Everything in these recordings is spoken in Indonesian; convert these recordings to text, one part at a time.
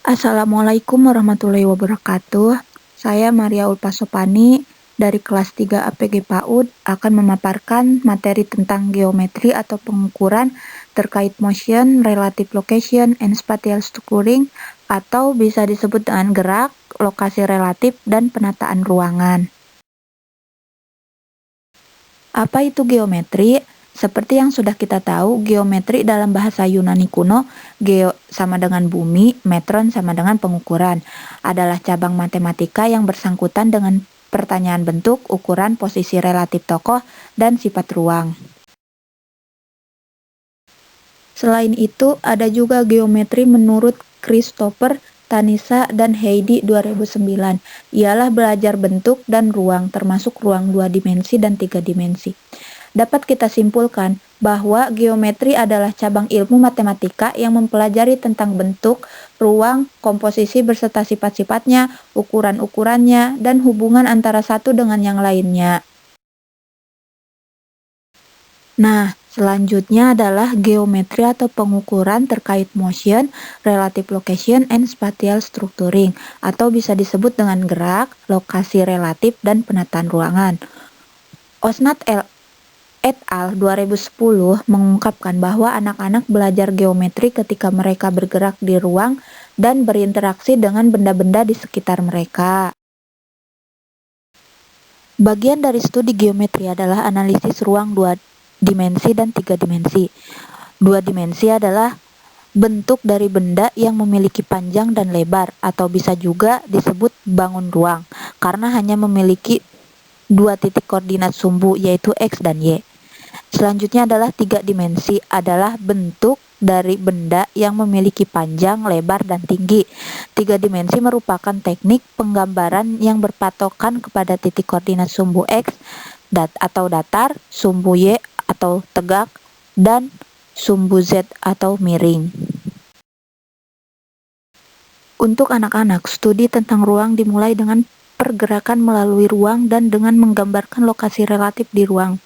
Assalamualaikum warahmatullahi wabarakatuh. Saya Maria Ulpasopani dari kelas 3 APG PAUD akan memaparkan materi tentang geometri atau pengukuran terkait motion, relative location, and spatial structuring atau bisa disebut dengan gerak, lokasi relatif, dan penataan ruangan. Apa itu geometri? Seperti yang sudah kita tahu, geometri dalam bahasa Yunani kuno, geo sama dengan bumi, metron sama dengan pengukuran, adalah cabang matematika yang bersangkutan dengan pertanyaan bentuk, ukuran, posisi relatif tokoh, dan sifat ruang. Selain itu, ada juga geometri menurut Christopher, Tanisa, dan Heidi 2009. Ialah belajar bentuk dan ruang, termasuk ruang 2 dimensi dan 3 dimensi. Dapat kita simpulkan bahwa geometri adalah cabang ilmu matematika yang mempelajari tentang bentuk, ruang, komposisi beserta sifat-sifatnya, ukuran-ukurannya, dan hubungan antara satu dengan yang lainnya. Nah, selanjutnya adalah geometri atau pengukuran terkait motion, relative location, and spatial structuring, atau bisa disebut dengan gerak, lokasi relatif, dan penataan ruangan. Osnat et al. 2010 mengungkapkan bahwa anak-anak belajar geometri ketika mereka bergerak di ruang dan berinteraksi dengan benda-benda di sekitar mereka. Bagian dari studi geometri adalah analisis ruang 2 dimensi dan 3 dimensi. 2 dimensi adalah bentuk dari benda yang memiliki panjang dan lebar, atau bisa juga disebut bangun ruang, karena hanya memiliki 2 titik koordinat sumbu, yaitu X dan Y. Selanjutnya adalah 3 dimensi, adalah bentuk dari benda yang memiliki panjang, lebar, dan tinggi. 3 dimensi merupakan teknik penggambaran yang berpatokan kepada titik koordinat sumbu X atau datar, sumbu Y atau tegak, dan sumbu Z atau miring. Untuk anak-anak, studi tentang ruang dimulai dengan pergerakan melalui ruang dan dengan menggambarkan lokasi relatif di ruang.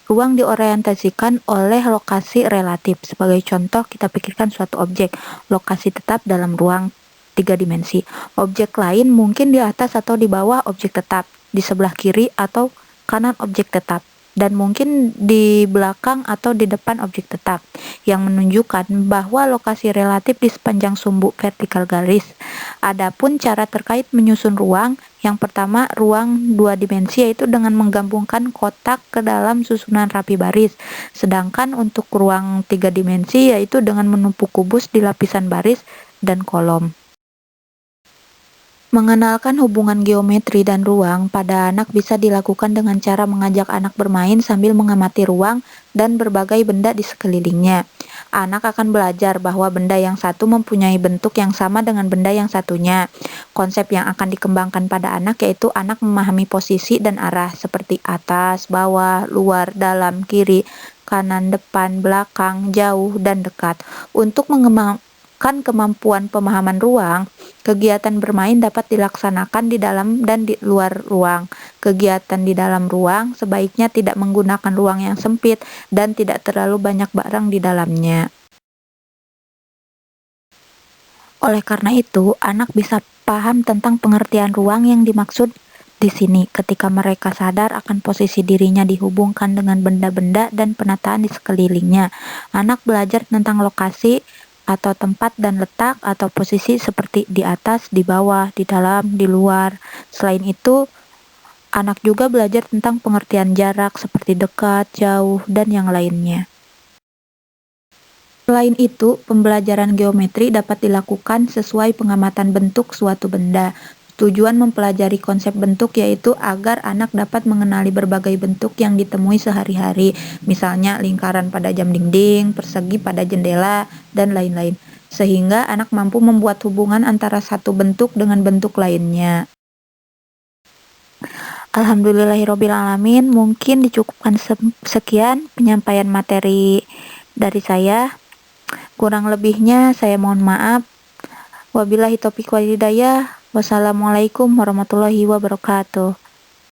Ruang diorientasikan oleh lokasi relatif. Sebagai contoh, kita pikirkan suatu objek, lokasi tetap dalam ruang 3 dimensi. Objek lain mungkin di atas atau di bawah objek tetap, di sebelah kiri atau kanan objek tetap, dan mungkin di belakang atau di depan objek tetap, yang menunjukkan bahwa lokasi relatif di sepanjang sumbu vertikal garis. Adapun cara terkait menyusun ruang, yang pertama ruang 2 dimensi yaitu dengan menggabungkan kotak ke dalam susunan rapi baris, sedangkan untuk ruang 3 dimensi yaitu dengan menumpuk kubus di lapisan baris dan kolom. Mengenalkan hubungan geometri dan ruang pada anak bisa dilakukan dengan cara mengajak anak bermain sambil mengamati ruang dan berbagai benda di sekelilingnya. Anak akan belajar bahwa benda yang satu mempunyai bentuk yang sama dengan benda yang satunya. Konsep yang akan dikembangkan pada anak yaitu anak memahami posisi dan arah seperti atas, bawah, luar, dalam, kiri, kanan, depan, belakang, jauh, dan dekat. Untuk mengembangkan kemampuan pemahaman ruang, kegiatan bermain dapat dilaksanakan di dalam dan di luar ruang. Kegiatan di dalam ruang sebaiknya tidak menggunakan ruang yang sempit dan tidak terlalu banyak barang di dalamnya. Oleh karena itu, anak bisa paham tentang pengertian ruang yang dimaksud di sini ketika mereka sadar akan posisi dirinya dihubungkan dengan benda-benda dan penataan di sekelilingnya. Anak belajar tentang lokasi atau tempat dan letak atau posisi seperti di atas, di bawah, di dalam, di luar. Selain itu, anak juga belajar tentang pengertian jarak seperti dekat, jauh, dan yang lainnya. Selain itu, pembelajaran geometri dapat dilakukan sesuai pengamatan bentuk suatu benda. Tujuan mempelajari konsep bentuk yaitu agar anak dapat mengenali berbagai bentuk yang ditemui sehari-hari, misalnya lingkaran pada jam dinding, persegi pada jendela, dan lain-lain, sehingga anak mampu membuat hubungan antara satu bentuk dengan bentuk lainnya. Alhamdulillahirobbilalamin, mungkin dicukupkan sekian penyampaian materi dari saya. Kurang lebihnya saya mohon maaf. Wabillahi taufiq wal hidayah. Wassalamualaikum warahmatullahi wabarakatuh.